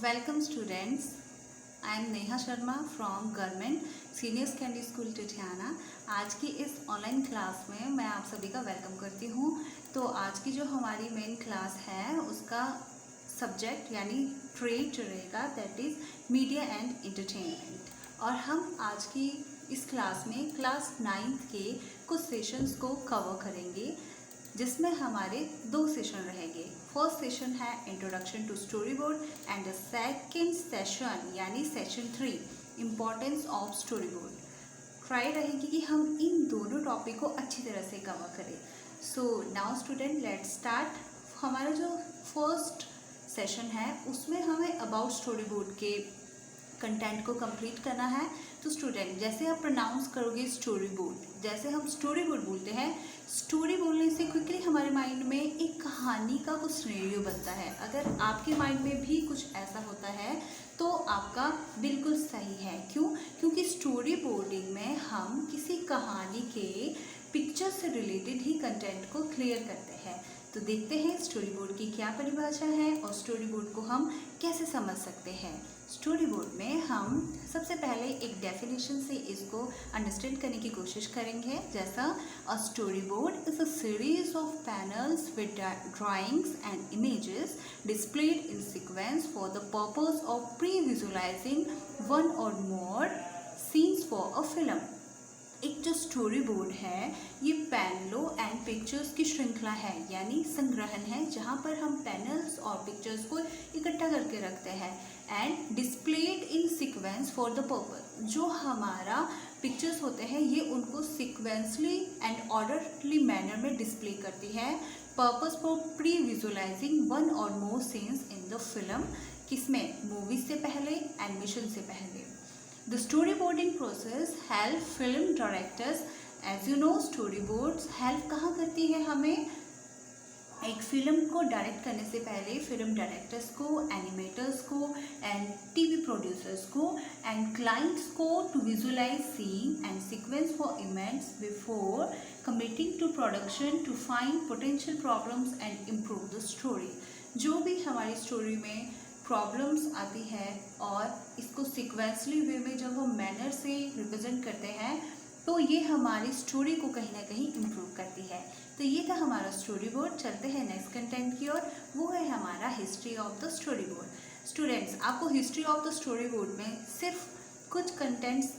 Welcome students. I am Neha Sharma from government senior secondary school Titiana. आज की इस ऑनलाइन क्लास में मैं आप सभी का वेलकम करती हूँ। तो आज की जो हमारी मेन क्लास है उसका सब्जेक्ट यानी ट्रेड रहेगा, that is media and entertainment. और हम आज की इस क्लास में क्लास 9th के कुछ सेशंस को कवर करेंगे, जिसमें हमारे 2 सेशन रहेंगे। फर्स्ट सेशन है introduction to story board and the second session यानी session 3 importance of story board. Try रहेगी कि हम इन दोनों टॉपिक को अच्छी तरह से कवर करें। So now student let's start. हमारा जो फर्स्ट सेशन है उसमें हमें अबाउट स्टोरी बोर्ड के कंटेंट को कंप्लीट करना है। तो स्टूडेंट जैसे आप प्रोनाउंस करोगे स्टोरी बोर्ड, जैसे हम स्टोरी बोर्ड बोलते हैं, स्टोरी बोलने से क्विकली हमारे माइंड में एक कहानी का कुछ सिनेरियो बनता है। अगर आपके माइंड में भी कुछ ऐसा होता है तो आपका बिल्कुल सही है। क्यों? क्योंकि स्टोरी बोर्डिंग में हम किसी कहानी के पिक्चर से रिलेटेड ही कंटेंट को क्लियर करते हैं। तो देखते हैं स्टोरी बोर्ड की क्या परिभाषा है और स्टोरी बोर्ड को हम कैसे समझ सकते हैं। स्टोरी बोर्ड में हम सबसे पहले एक डेफिनेशन से इसको अंडरस्टैंड करने की कोशिश करेंगे। जैसा a story board is a series of panels with drawings and images displayed in sequence for the purpose of pre-visualizing one or more scenes for a film। एक जो स्टोरी बोर्ड है ये पैनलों एंड पिक्चर्स की श्रृंखला है यानी संग्रहण है, जहाँ पर हम पैनल्स और पिक्चर्स को इकट्ठा करके रखते हैं and displayed in sequence for the purpose. जो हमारा पिक्चर्स होते हैं ये उनको सीक्वेंसली एंड ऑर्डरली मैनर में डिस्प्ले करती है, purpose for pre visualising one और मोर सीन्स इन द फिल्म। किसमें? मूवीज से पहले, एनिमेशन से पहले। The storyboarding process help film directors, as you know storyboards help कहाँ करती है हमें? एक फिल्म को डायरेक्ट करने से पहले फिल्म डायरेक्टर्स को, एनिमेटर्स को एंड टीवी प्रोड्यूसर्स को एंड क्लाइंट्स को to visualize scene and sequence for events before committing to production to find potential problems and improve the story. जो भी हमारी स्टोरी में प्रॉब्लम्स आती है और इसको सिक्वेंसली वे में जब हम मैनर से रिप्रेजेंट करते हैं तो ये हमारी स्टोरी को कहीं ना कहीं इम्प्रूव करती है। तो ये था हमारा स्टोरी बोर्ड। चलते हैं नेक्स्ट कंटेंट की ओर, वो है हमारा history of the story board. Students आपको history of the story board में सिर्फ कुछ कंटेंट्स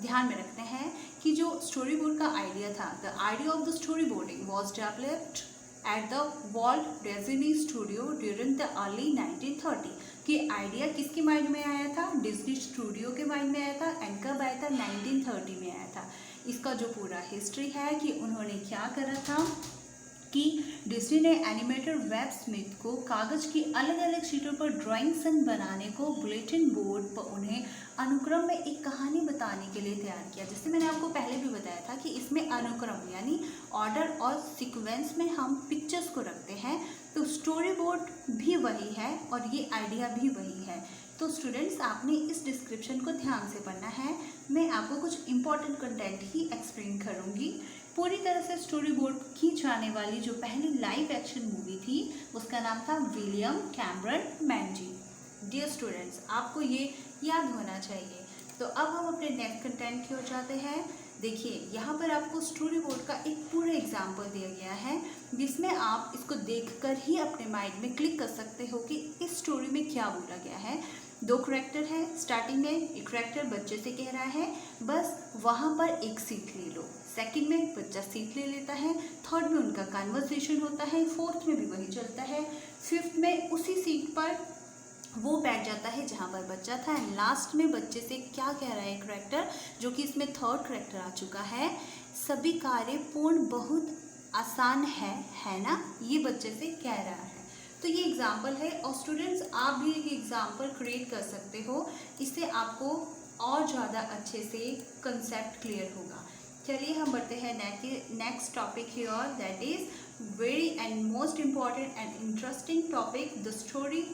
ध्यान में रखते हैं कि जो स्टोरी बोर्ड का आइडिया था, the idea of the story boarding was developed at the Walt Disney Studio during the early 1930। कि आइडिया किसके माइंड में आया था? डिज्नी स्टूडियो के माइंड में आया था। एंड कब आया था? 1930 में आया था। इसका जो पूरा हिस्ट्री है कि उन्होंने क्या करा था कि डिज्नी ने एनिमेटर वेब स्मिथ को कागज़ की अलग अलग शीटों पर ड्राइंग सन बनाने को बुलेटिन बोर्ड पर उन्हें अनुक्रम में एक कहानी बताने के लिए तैयार किया। जैसे मैंने आपको पहले भी बताया था कि इसमें अनुक्रम यानी ऑर्डर और सीक्वेंस में हम पिक्चर्स को रखते हैं। तो स्टोरी बोर्ड भी वही है और ये आइडिया भी वही है। तो स्टूडेंट्स आपने इस डिस्क्रिप्शन को ध्यान से पढ़ना है। मैं आपको कुछ इंपॉर्टेंट कंटेंट ही एक्सप्लेन करूँगी। पूरी तरह से स्टोरी बोर्ड की जाने वाली जो पहली लाइव एक्शन मूवी थी उसका नाम था विलियम कैमरन मैन जी। डियर स्टूडेंट्स आपको ये याद होना चाहिए। तो अब हम अपने नेक्स्ट कंटेंट की ओर जाते हैं। देखिए यहाँ पर आपको स्टोरी बोर्ड का एक पूरा एग्जाम्पल दिया गया है जिसमें आप इसको देखकर ही अपने माइंड में क्लिक कर सकते हो कि इस स्टोरी में क्या बोला गया है। 2 करैक्टर है। स्टार्टिंग में एक करैक्टर बच्चे से कह रहा है बस वहाँ पर एक सीट ले लो। सेकंड में बच्चा सीट ले लेता है। थर्ड में उनका कन्वर्सेशन होता है। फोर्थ में भी वही चलता है। फिफ्थ में उसी सीट पर वो बैठ जाता है जहाँ पर बच्चा था। एंड लास्ट में बच्चे से क्या कह रहा है करैक्टर, जो कि इसमें थर्ड करैक्टर आ चुका है, सभी कार्य पूर्ण बहुत आसान है ना, ये बच्चे से कह रहा है। तो ये एग्जाम्पल है और स्टूडेंट्स आप भी एक एग्जाम्पल क्रिएट कर सकते हो। इससे आपको और ज़्यादा अच्छे से कंसेप्ट क्लियर होगा। चलिए हम बढ़ते हैं नेक्स्ट टॉपिक की ओर, that is very and most important and interesting topic, the story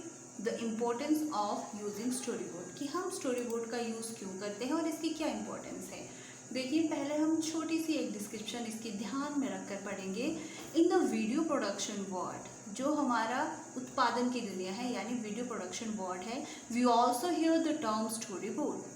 the importance of using story board. कि हम स्टोरी बोर्ड का यूज़ क्यों करते हैं और इसकी क्या इम्पोर्टेंस है। देखिए पहले हम छोटी सी एक डिस्क्रिप्शन इसकी ध्यान में रखकर पढ़ेंगे। In the video production world जो हमारा उत्पादन की दुनिया है यानी वीडियो प्रोडक्शन बोर्ड है, we also hear the term story board.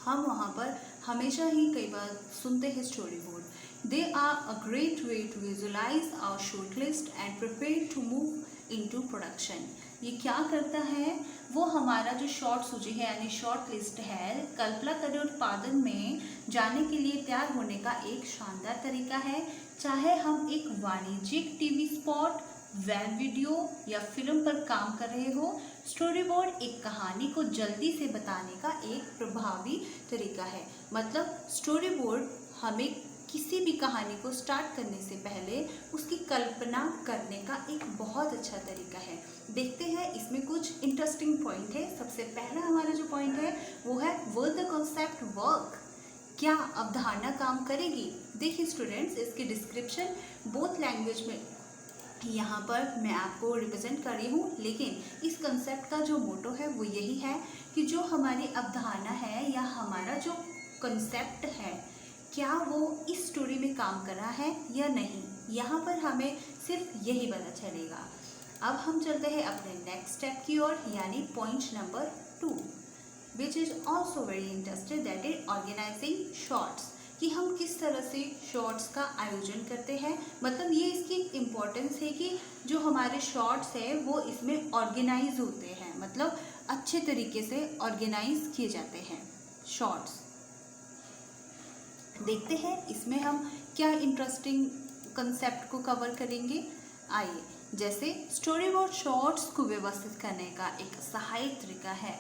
हम वहाँ पर हमेशा ही कई बार सुनते हैं story board. They are a great way to visualize our short list and prepare to move into production. ये क्या करता है, वो हमारा जो शॉर्ट सूची है यानी शॉर्ट लिस्ट है, कल्पना करे उत्पादन में जाने के लिए तैयार होने का एक शानदार तरीका है। चाहे हम एक वाणिज्यिक टीवी स्पॉट, वेब वीडियो या फिल्म पर काम कर रहे हो, स्टोरी बोर्ड एक कहानी को जल्दी से बताने का एक प्रभावी तरीका है। मतलब स्टोरी बोर्ड हमें किसी भी कहानी को स्टार्ट करने से पहले उसकी कल्पना करने का एक बहुत अच्छा तरीका है। देखते हैं इसमें कुछ इंटरेस्टिंग पॉइंट है। सबसे पहला हमारा जो पॉइंट है वो है विल द कॉन्सेप्ट वर्क, क्या अवधारणा काम करेगी। देखिए स्टूडेंट्स, इसकी डिस्क्रिप्शन बोथ लैंग्वेज में यहाँ पर मैं आपको रिप्रेजेंट कर रही हूँ, लेकिन इस कंसेप्ट का जो मोटो है वो यही है कि जो हमारी अवधारणा है या हमारा जो कंसेप्ट है, क्या वो इस स्टोरी में काम कर रहा है या नहीं। यहाँ पर हमें सिर्फ यही पता चलेगा। अब हम चलते हैं अपने नेक्स्ट स्टेप की ओर, यानी point number 2, which is also very interested, that is organizing shorts, कि हम किस तरह से शॉर्ट्स का आयोजन करते हैं। मतलब ये इसकी इम्पोर्टेंस है कि जो हमारे शॉर्ट्स है वो इसमें ऑर्गेनाइज होते हैं, मतलब अच्छे तरीके से ऑर्गेनाइज किए जाते हैं शॉर्ट्स। देखते हैं इसमें हम क्या इंटरेस्टिंग कंसेप्ट को कवर करेंगे। आइए, जैसे स्टोरी बोर्ड शॉर्ट्स को व्यवस्थित करने का एक सहायक तरीका है।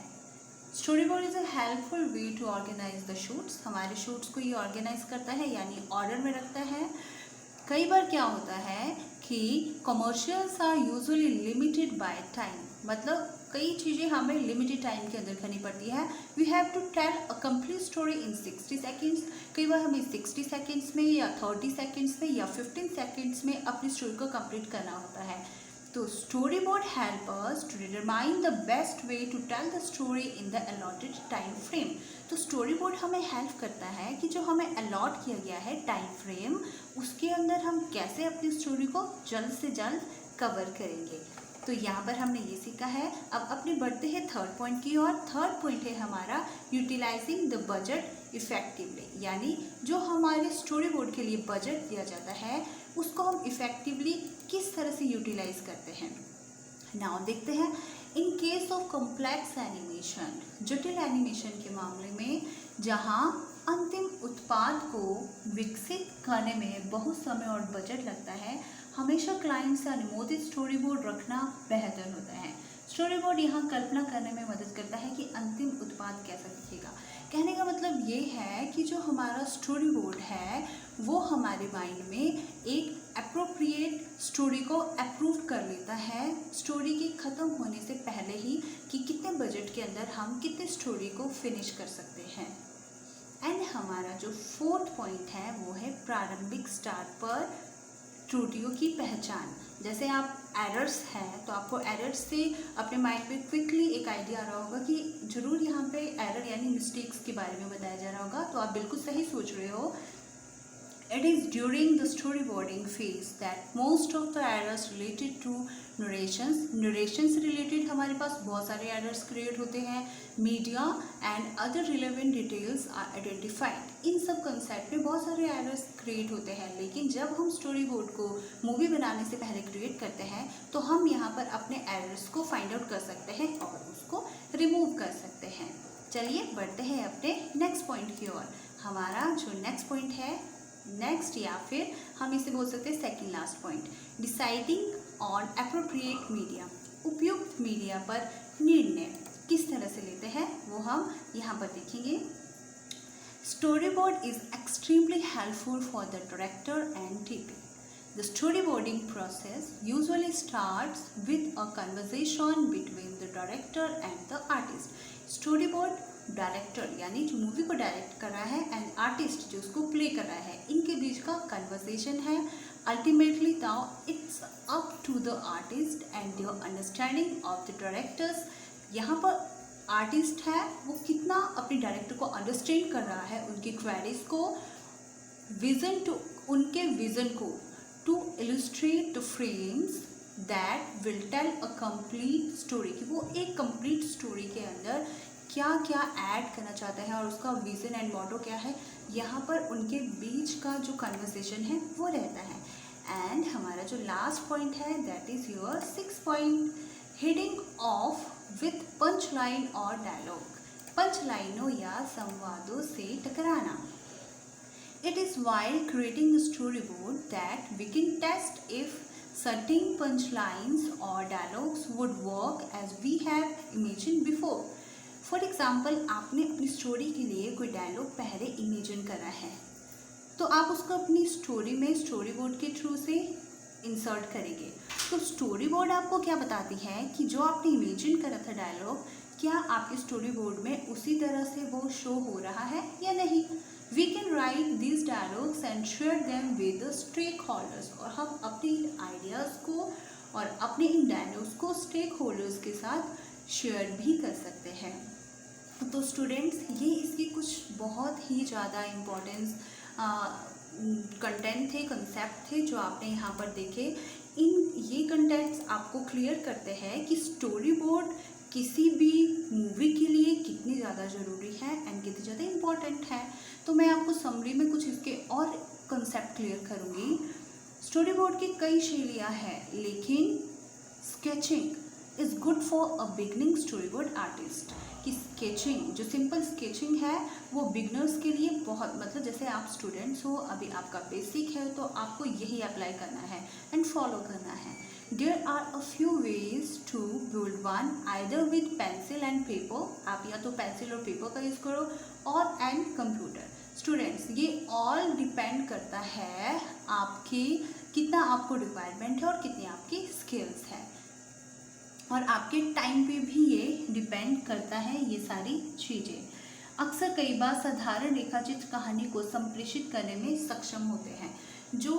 Story board is a helpful way to organize the shoots. हमारे शूट्स को ये ऑर्गेनाइज करता है यानी ऑर्डर में रखता है। कई बार क्या होता है कि commercials are usually limited by time, मतलब कई चीज़ें हमें लिमिटेड टाइम के अंदर करनी पड़ती है। We have to tell a complete story in 60 seconds. कई बार हमें 60 सेकेंड्स में या 30 सेकेंड्स में या 15 सेकेंड्स में अपनी स्टोरी को कंप्लीट करना होता है। तो story board help us to determine the best way to tell the story in the allotted time frame. तो स्टोरी बोर्ड हमें हेल्प करता है कि जो हमें अलॉट किया गया है टाइम फ्रेम, उसके अंदर हम कैसे अपनी स्टोरी को जल्द से जल्द कवर करेंगे। तो यहाँ पर हमने ये सीखा है। अब अपने बढ़ते हैं थर्ड पॉइंट की ओर। थर्ड पॉइंट है हमारा यूटिलाइजिंग द बजट इफेक्टिवली, यानी जो हमारे स्टोरी बोर्ड के लिए बजट दिया जाता है उसको हम इफेक्टिवली किस तरह से यूटिलाइज करते हैं। नाउ देखते हैं, in case of complex animation, जटिल एनिमेशन के मामले में जहाँ अंतिम उत्पाद को विकसित करने में बहुत समय और बजट लगता है, हमेशा क्लाइंट से अनुमोदित स्टोरी बोर्ड रखना बेहतर होता है। स्टोरी बोर्ड यहाँ कल्पना करने में मदद करता है कि अंतिम उत्पाद कैसा दिखेगा। कहने का मतलब ये है कि जो हमारा स्टोरी बोर्ड है वो हमारे माइंड में एक अप्रोप्रिएट स्टोरी को अप्रूव कर लेता है स्टोरी के ख़त्म होने से पहले ही, कि कितने बजट के अंदर हम कितने स्टोरी को फिनिश कर सकते हैं। एंड हमारा जो फोर्थ पॉइंट है वो है प्रारंभिक स्टार्ट पर त्रुटियों की पहचान। जैसे आप एरर्स हैं तो आपको एरर्स से अपने माइंड में क्विकली एक आइडिया आ रहा होगा कि ज़रूर यहाँ पे एरर यानी मिस्टेक्स के बारे में बताया जा रहा होगा। तो आप बिल्कुल सही सोच रहे हो। It is during the storyboarding phase that most of the errors related to narrations से related हमारे पास बहुत सारे errors create होते हैं। Media and other relevant details are identified। इन सब concept में बहुत सारे errors create होते हैं, लेकिन जब हम storyboard को movie बनाने से पहले create करते हैं तो हम यहाँ पर अपने errors को find out कर सकते हैं और उसको remove कर सकते हैं। चलिए बढ़ते हैं अपने next point की ओर। हमारा जो next point है, नेक्स्ट या फिर हम इसे बोल सकते हैं second last point, deciding on appropriate media. उपयुक्त मीडिया पर निर्णय किस तरह से लेते हैं वो हम यहाँ पर देखेंगे। Story board is extremely helpful for the director and TP. The storyboarding process usually starts with a conversation between the director and the artist. Storyboard director यानी जो मूवी को डायरेक्ट कर रहा है एंड आर्टिस्ट जो उसको प्ले कर रहा है, इनके बीच का कन्वर्सेशन है। Ultimately now it's up to the artist and their understanding of the directors. यहाँ पर आर्टिस्ट है वो कितना अपने डायरेक्टर को अंडरस्टैंड कर रहा है, उनकी क्वेरीज को, विजन टू उनके विजन को, to illustrate the frames that will tell a complete story, कि वो एक कंप्लीट स्टोरी के अंदर क्या क्या ऐड करना चाहता है और उसका विजन एंड मोटो क्या है, यहाँ पर उनके बीच का जो कन्वर्सेशन है वो रहता है। एंड हमारा जो लास्ट पॉइंट है that is your 6 point, heading off with punch line और डायलॉग, पंच लाइनों या संवादों से टकराना। It is while creating a storyboard that we can test if certain punchlines or dialogues would work as we have imagined before. For example, आपने अपनी story के लिए कोई dialogue पहले इमेजिन करा है, तो आप उसको अपनी स्टोरी में स्टोरी बोर्ड के थ्रू से इंसर्ट करेंगे। तो स्टोरी बोर्ड आपको क्या बताती है कि जो आपने इमेजिन करा था डायलॉग, क्या आपके स्टोरी बोर्ड में उसी तरह से वो शो हो रहा है या नहीं। We can write this dialogues and share them with the stakeholders, और हम अपने आइडियाज़ को और अपने इन डायलॉग्स को स्टेक होल्डर्स के साथ शेयर भी कर सकते हैं। तो स्टूडेंट्स, ये इसकी कुछ बहुत ही ज़्यादा इम्पोर्टेंस कंटेंट थे, कंसेप्ट थे जो आपने यहाँ पर देखे। ये कंटेंट्स आपको क्लियर करते हैं कि स्टोरी बोर्ड किसी भी मूवी के लिए कितनी ज़्यादा ज़रूरी है एंड कितनी ज़्यादा इम्पॉर्टेंट है। तो मैं आपको समरी में कुछ इसके और कंसेप्ट क्लियर करूँगी। स्टोरी बोर्ड की कई शैलियाँ हैं, लेकिन sketching is good for a beginning story board artist. कि स्केचिंग, जो सिंपल स्केचिंग है, वो बिगनर्स के लिए बहुत, मतलब जैसे आप स्टूडेंट्स हो, अभी आपका बेसिक है, तो आपको यही अप्लाई करना है एंड फॉलो करना है। There are a few ways to build one, either with pencil and paper, आप या तो पेंसिल और पेपर का यूज़ करो, और एंड कंप्यूटर। स्टूडेंट्स, ये ऑल डिपेंड करता है आपकी कितना आपको रिक्वायरमेंट है और कितनी आपकी स्किल्स है, और आपके टाइम पे भी ये डिपेंड करता है ये सारी चीज़ें। अक्सर कई बार साधारण रेखाचित्र कहानी को संप्रेषित करने में सक्षम होते हैं। जो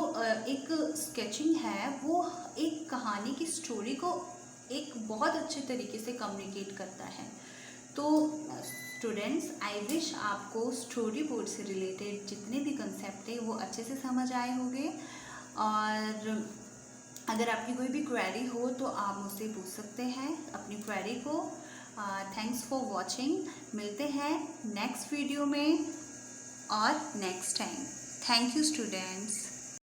एक स्केचिंग है वो एक कहानी की स्टोरी को एक बहुत अच्छे तरीके से कम्युनिकेट करता है। तो स्टूडेंट्स, आई विश आपको स्टोरी बोर्ड से रिलेटेड जितने भी कंसेप्ट थे वो अच्छे से समझ आए होंगे, और अगर आपकी कोई भी क्वेरी हो तो आप मुझसे पूछ सकते हैं अपनी क्वेरी को। थैंक्स फॉर वॉचिंग, मिलते हैं नेक्स्ट वीडियो में और next time. Thank you students.